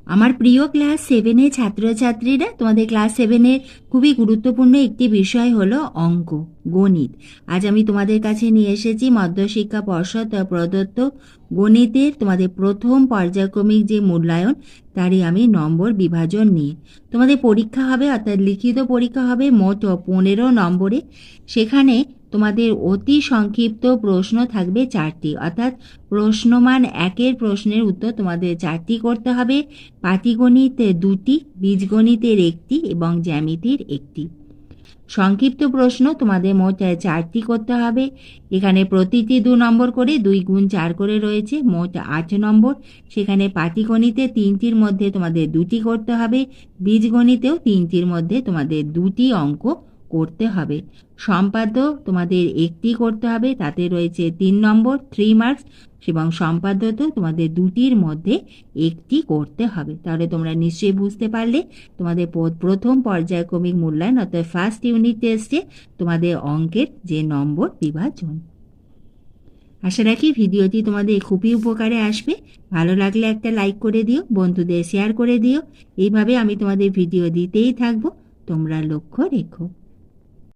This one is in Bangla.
আমার প্রিয় ক্লাস সেভেনের ছাত্রছাত্রীরা, তোমাদের ক্লাস সেভেনের খুবই গুরুত্বপূর্ণ একটি বিষয় হলো অঙ্ক, গণিত। আজ আমি তোমাদের কাছে নিয়ে এসেছি মধ্যশিক্ষা পর্ষদ প্রদত্ত গণিতের তোমাদের প্রথম পর্যায়ক্রমিক যে মূল্যায়ন, তারই আমি নম্বর বিভাজন নিয়ে। তোমাদের পরীক্ষা হবে, অর্থাৎ লিখিত পরীক্ষা হবে মোট 15 নম্বরে। সেখানে তোমাদের অতি সংক্ষিপ্ত প্রশ্ন থাকবে 4টি, অর্থাৎ প্রশ্নমান 1-এর প্রশ্নের উত্তর তোমাদের 4টি করতে হবে। পাটিগণিত 2টি, বীজগণিতের 1টি এবং জ্যামিতির 1টি। সংক্ষিপ্ত প্রশ্ন তোমাদের মোট 4টি করতে হবে। এখানে প্রতিটি 2 নম্বর করে, 2 গুণ 4 করে রয়েছে, মোট 8 নম্বর। সেখানে পাটিগণিতে 3টির মধ্যে তোমাদের 2টি করতে হবে, বীজগণিতেও 3টির মধ্যে তোমাদের 2টি অঙ্ক করতে হবে। সম্পাদ্য তোমাদের 1টি করতে হবে, তাতে রয়েছে 3 নম্বর, 3 মার্কস, এবং সম্পাদ্য তো তোমাদের 2টির মধ্যে 1টি করতে হবে। তাহলে তোমরা নিশ্চয়ই বুঝতে পারলে তোমাদের প্রথম পর্যায়ক্রমিক মূল্যায়ন অর্থাৎ ফার্স্ট ইউনিট টেস্টে তোমাদের অঙ্কের যে নম্বর বিভাজন। আশা রাখি ভিডিওটি তোমাদের খুবই উপকারে আসবে। ভালো লাগলে একটা লাইক করে দিও, বন্ধুদের শেয়ার করে দিও। এইভাবে আমি তোমাদের ভিডিও দিতেই থাকবো, তোমরা লক্ষ্য রেখো।